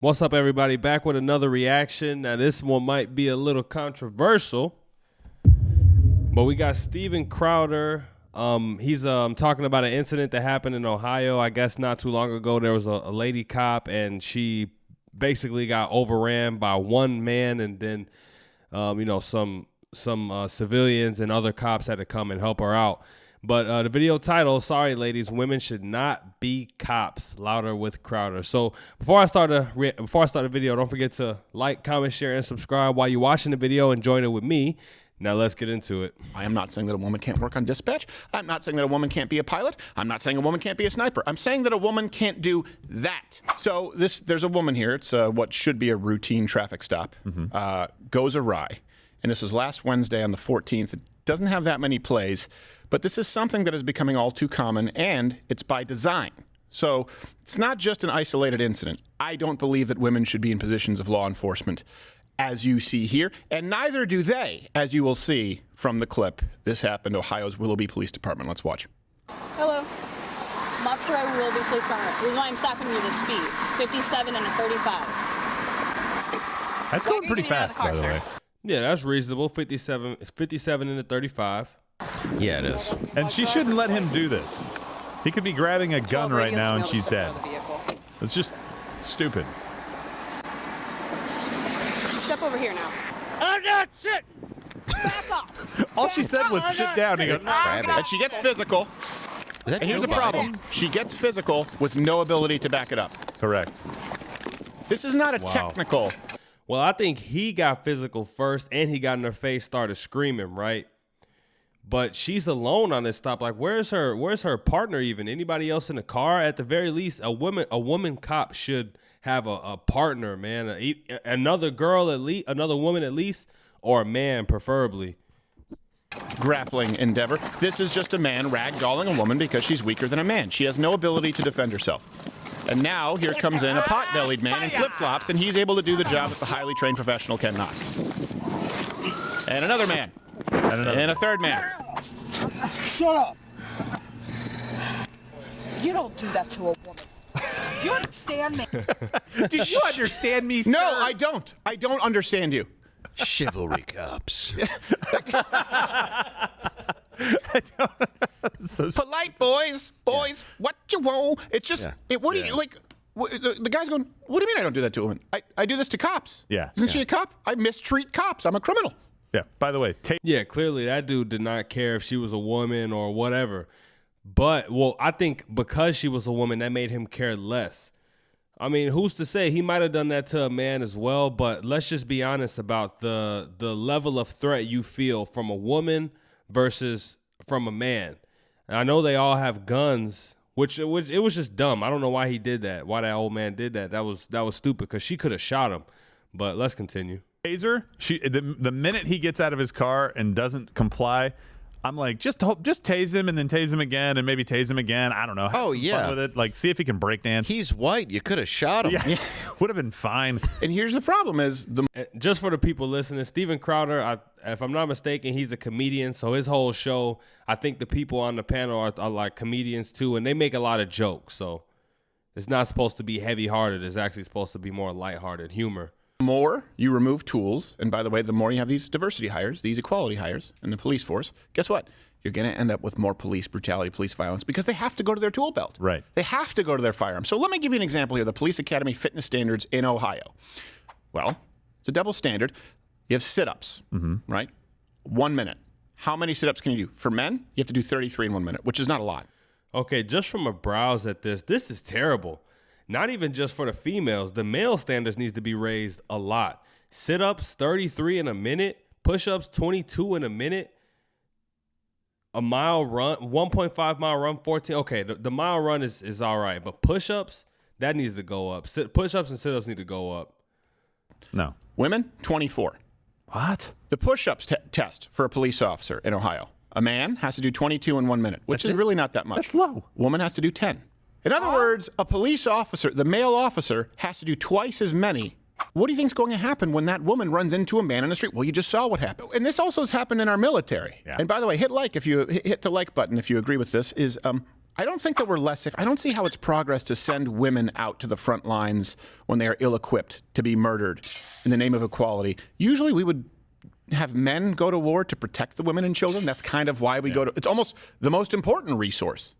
What's up, everybody? Back with another reaction. Now, this one might be a little controversial, but we got Steven Crowder. He's talking about an incident that happened in Ohio. I guess not too long ago, there was a lady cop, and she basically got overran by one man, and then some civilians and other cops had to come and help her out. But the video title, sorry ladies, women should not be cops, louder with Crowder. So before I start the video, don't forget to like, comment, share, and subscribe while you're watching the video and join it with me. Now let's get into it. I am not saying that a woman can't work on dispatch. I'm not saying that a woman can't be a pilot. I'm not saying a woman can't be a sniper. I'm saying that a woman can't do that. So there's a woman here. It's what should be a routine traffic stop. Goes awry. And this was last Wednesday on the 14th. It doesn't have that many plays, but this is something that is becoming all too common, and it's by design. So it's not just an isolated incident. I don't believe that women should be in positions of law enforcement, as you see here, and neither do they, as you will see from the clip. This happened, Ohio's Willoughby Police Department. Let's watch. Hello. I'm Officer at Willoughby Police Department. The reason why I'm stopping you is the speed. 57 and a 35. That's going pretty fast, by the way. Yeah, that's reasonable. 57 and a 35. Yeah, it is. And she shouldn't let him do this. He could be grabbing a gun right now and she's dead. It's just stupid. Step over here now. I'm not shit! Back off! All she said was sit down. He goes, And she gets physical. And here's the problem. She gets physical with no ability to back it up. correct. This is not a technical. Well, I think he got physical first, and he got in her face, started screaming, right? But she's alone on this stop. Like, where's her partner even? Anybody else in the car? At the very least, a woman cop should have a partner, man. Another girl at least, another woman at least, or a man preferably. Grappling endeavor. This is just a man ragdolling a woman because she's weaker than a man. She has no ability to defend herself. And now here comes in a pot-bellied man in flip-flops, and he's able to do the job that the highly trained professional cannot. And another man. And a third man. Shut up! You don't do that to a woman. Do you understand me? Do you understand me, sir? No, I don't. I don't understand you. Chivalry cops. Polite boys. What you want? It's just, what do you, like, the guy's going, what do you mean I don't do that to a woman? I do this to cops. Yeah. Isn't she a cop? I mistreat cops. I'm a criminal. Yeah, by the way, Yeah, clearly that dude did not care if she was a woman or whatever. But, well, I think because she was a woman, that made him care less. I mean, who's to say? He might have done that to a man as well, but let's just be honest about the level of threat you feel from a woman versus from a man. And I know they all have guns, which it was just dumb. I don't know why he did that, why that old man did that. That was stupid because she could have shot him. But let's continue. taser. The minute he gets out of his car and doesn't comply, I'm like, just tase him and then tase him again and maybe tase him again. I don't know. Have some fun with it. Like, see if he can break dance. He's white. You could have shot him. Yeah, would have been fine. And here's the problem is, just for the people listening, Steven Crowder, if I'm not mistaken, he's a comedian. So his whole show, I think the people on the panel are like comedians too, and they make a lot of jokes. So it's not supposed to be heavy-hearted. It's actually supposed to be more lighthearted humor. the more you remove tools, and by the way, the more you have these diversity hires, these equality hires in the police force, guess what? You're going to end up with more police brutality, police violence, because they have to go to their tool belt. Right. They have to go to their firearm. So let me give you an example here, the Police Academy fitness standards in Ohio. Well, it's a double standard. You have sit-ups, right? 1 minute. How many sit-ups can you do? For men, you have to do 33 in 1 minute, which is not a lot. Okay, just from a browse at this is terrible. Not even just for the females. The male standards needs to be raised a lot. Sit-ups, 33 in a minute. Push-ups, 22 in a minute. A mile run, 1.5 mile run, 14. Okay, the mile run is all right, but push-ups, that needs to go up. Push-ups and sit-ups need to go up. No. Women, 24. What? The push-ups test for a police officer in Ohio. A man has to do 22 in 1 minute, which is really not that much. That's low. Woman has to do 10. In other words, a police officer, the male officer, has to do twice as many. What do you think is going to happen when that woman runs into a man in the street? Well, you just saw what happened. And this also has happened in our military. Yeah. And by the way, hit the like button if you agree with this, is I don't think that we're less safe. I don't see how it's progress to send women out to the front lines when they are ill-equipped to be murdered in the name of equality. Usually we would have men go to war to protect the women and children. That's kind of why we go to. It's almost the most important resource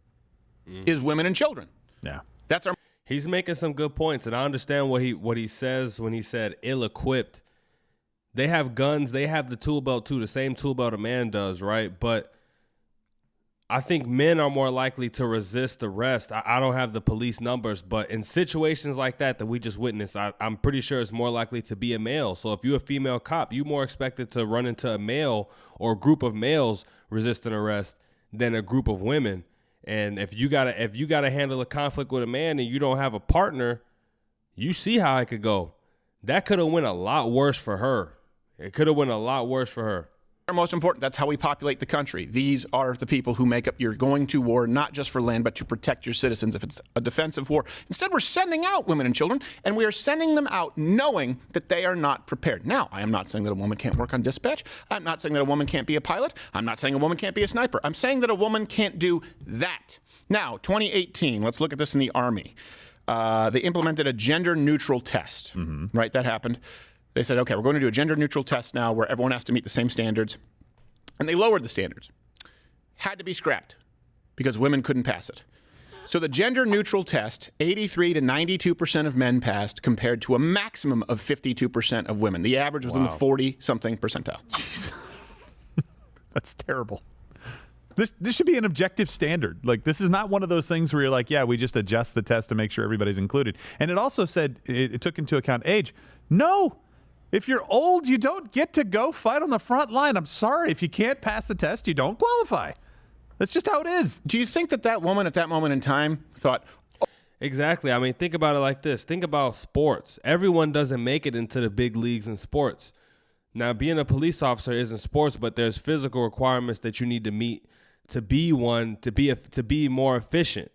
is women and children. Yeah. That's our. He's making some good points, and I understand what he says when he said ill-equipped. They have guns. They have the tool belt too, the same tool belt a man does, right? But I think men are more likely to resist arrest. I don't have the police numbers, but in situations like that we just witnessed, I'm pretty sure it's more likely to be a male. So if you're a female cop, you're more expected to run into a male or a group of males resisting arrest than a group of women. And if you gotta handle a conflict with a man and you don't have a partner, you see how it could go. That could have went a lot worse for her. It could have went a lot worse for her. Most important. That's how we populate the country. These are the people who make up. You're going to war not just for land, but to protect your citizens if it's a defensive war. Instead, we're sending out women and children, and we are sending them out knowing that they are not prepared. Now, I am not saying that a woman can't work on dispatch. I'm not saying that a woman can't be a pilot. I'm not saying a woman can't be a sniper. I'm saying that a woman can't do that. Now, 2018, let's look at this in the Army. They implemented a gender-neutral test, right? That happened. They said, okay, we're going to do a gender-neutral test now where everyone has to meet the same standards. And they lowered the standards. Had to be scrapped because women couldn't pass it. So the gender-neutral test, 83 to 92% of men passed compared to a maximum of 52% of women. The average was in the 40-something percentile. Jeez. That's terrible. This should be an objective standard. Like, this is not one of those things where you're like, yeah, we just adjust the test to make sure everybody's included. And it also said it took into account age. No. If you're old, you don't get to go fight on the front line. I'm sorry. If you can't pass the test, you don't qualify. That's just how it is. Do you think that woman at that moment in time thought... Exactly. I mean, think about it like this. Think about sports. Everyone doesn't make it into the big leagues in sports. Now, being a police officer isn't sports, but there's physical requirements that you need to meet to be one, to be more efficient.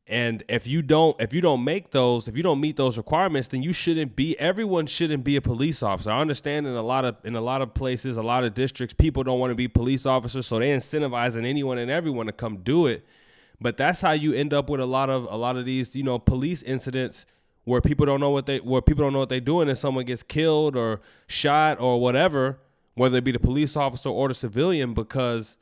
And if you don't meet those requirements, then everyone shouldn't be a police officer. I understand in a lot of places, a lot of districts, people don't want to be police officers, so they're incentivizing anyone and everyone to come do it. But that's how you end up with a lot of these, police incidents where people don't know what they're doing, and someone gets killed or shot or whatever, whether it be the police officer or the civilian, because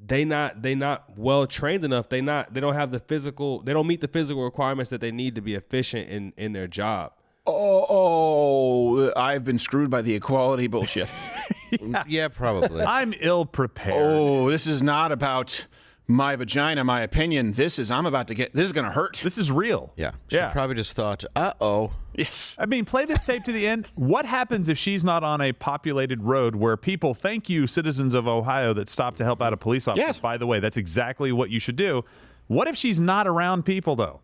they not well trained enough. They don't meet the physical requirements that they need to be efficient in their job. Oh, I've been screwed by the equality bullshit. Yeah, probably. I'm ill prepared. Oh, this is not about my vagina, my opinion. This is going to hurt. This is real. Yeah. She probably just thought, uh-oh. Yes. I mean, play this tape to the end. What happens if she's not on a populated road where people thank you, citizens of Ohio, that stopped to help out a police officer? Yes. By the way, that's exactly what you should do. What if she's not around people, though?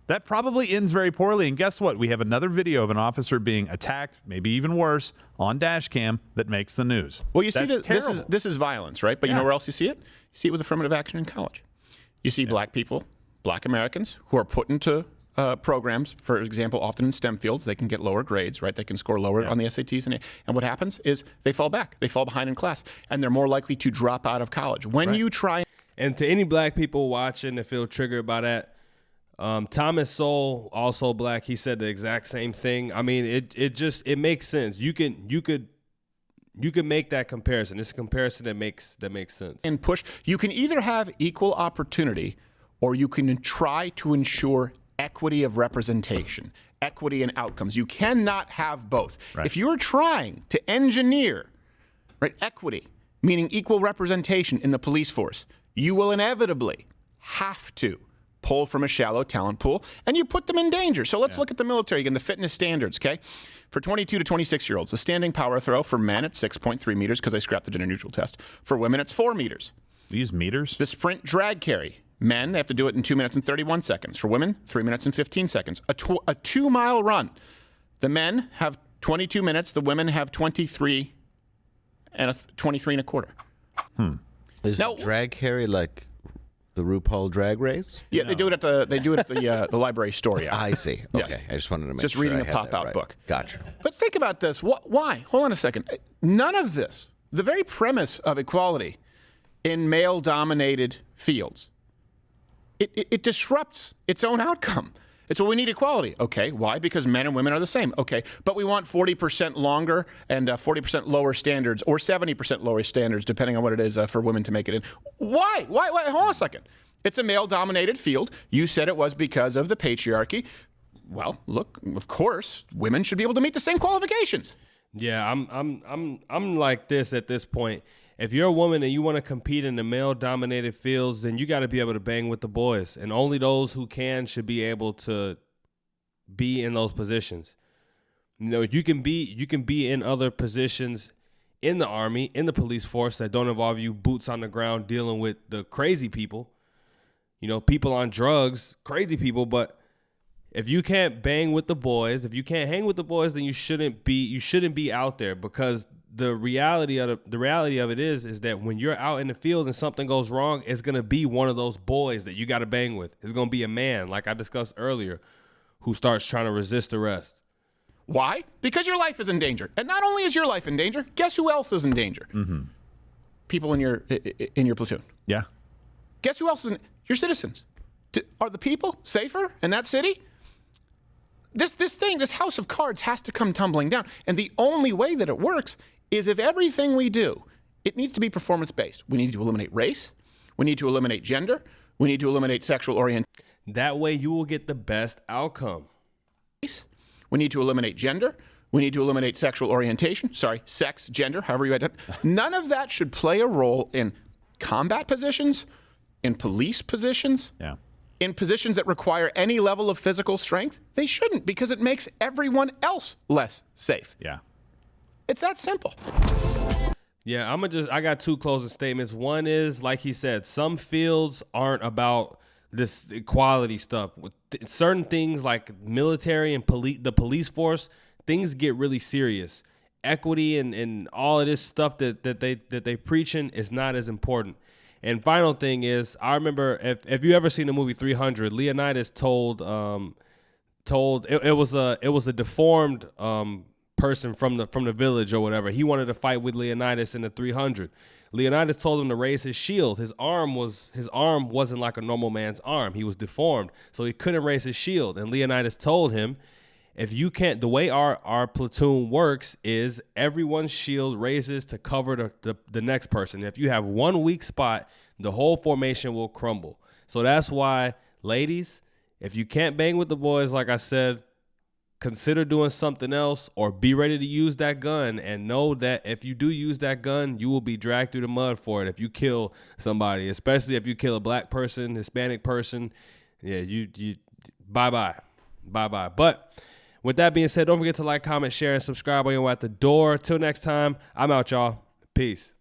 That probably ends very poorly. And guess what? We have another video of an officer being attacked, maybe even worse, on dash cam that makes the news. Well, you see, this is violence, right? But you know where else you see it? You see it with affirmative action in college. You see black people, black Americans, who are put into programs, for example, often in STEM fields. They can get lower grades, right? They can score lower on the SATs. And what happens is they fall back. They fall behind in class. And they're more likely to drop out of college. When you try... And to any black people watching that feel triggered by that, Thomas Sowell, also black, he said the exact same thing. I mean, it makes sense. You could make that comparison. It's a comparison that makes sense. And push. You can either have equal opportunity, or you can try to ensure equity of representation, equity in outcomes. You cannot have both. Right. If you're trying to engineer equity, meaning equal representation in the police force, you will inevitably have to pull from a shallow talent pool, and you put them in danger. So let's look at the military again, the fitness standards, okay? For 22 to 26-year-olds, the standing power throw for men at 6.3 meters, because they scrapped the gender-neutral test. For women, it's 4 meters. These meters? The sprint drag carry. Men, they have to do it in 2 minutes and 31 seconds. For women, 3 minutes and 15 seconds. A 2-mile run. The men have 22 minutes. The women have 23 and 23 and a quarter. Is the drag carry like the RuPaul drag race? Yeah, they do it at the library store. Yeah, I see. Okay, Yes. I just wanted to make Just sure reading I a had that pop-out right. book. Gotcha. But think about this. Why? Hold on a second. None of this, the very premise of equality in male-dominated fields, it disrupts its own outcome. It's well, we need equality. Okay, why? Because men and women are the same. Okay, but we want 40% longer and 40% lower standards, or 70% lower standards, depending on what it is for women to make it in. Why? Why? Hold on a second. It's a male-dominated field. You said it was because of the patriarchy. Well, look, of course, women should be able to meet the same qualifications. Yeah, I'm like this at this point. If you're a woman and you want to compete in the male-dominated fields, then you got to be able to bang with the boys, and only those who can should be able to be in those positions. You know, you can be in other positions in the army, in the police force that don't involve you boots on the ground dealing with the crazy people. You know, people on drugs, crazy people. But if you can't bang with the boys, if you can't hang with the boys, then you shouldn't be out there, because the reality of it is that when you're out in the field and something goes wrong, it's gonna be one of those boys that you got to bang with. It's gonna be a man, like I discussed earlier, who starts trying to resist arrest. Why? Because your life is in danger, and not only is your life in danger, guess who else is in danger? Mm-hmm. People in your platoon. Yeah. Guess who else is in? Your citizens. Are the people safer in that city? This house of cards has to come tumbling down. And the only way that it works is if everything we do, it needs to be performance-based. We need to eliminate race. We need to eliminate gender. We need to eliminate sexual orientation. That way you will get the best outcome. We need to eliminate gender. We need to eliminate sexual orientation. Sorry, sex, gender, however you identify. None of that should play a role in combat positions, in police positions. Yeah. In positions that require any level of physical strength. They shouldn't, because it makes everyone else less safe. Yeah. It's that simple. Yeah, I got two closing statements. One is, like he said, some fields aren't about this equality stuff. With certain things like military and the police force, things get really serious. Equity and all of this stuff that they preaching is not as important. And final thing is, I remember if you ever seen the movie 300, Leonidas told it was a deformed person from the village or whatever. He wanted to fight with Leonidas in the 300. Leonidas told him to raise his shield. His arm wasn't like a normal man's arm. He was deformed, so he couldn't raise his shield. And Leonidas told him, if you can't, the way our platoon works is everyone's shield raises to cover the next person. If you have one weak spot, the whole formation will crumble. So that's why, ladies, if you can't bang with the boys, like I said, consider doing something else, or be ready to use that gun, and know that if you do use that gun, you will be dragged through the mud for it. If you kill somebody, especially if you kill a black person, Hispanic person, yeah, you bye-bye. But with that being said, don't forget to like, comment, share, and subscribe while you're at the door. Till next time, I'm out, y'all. Peace.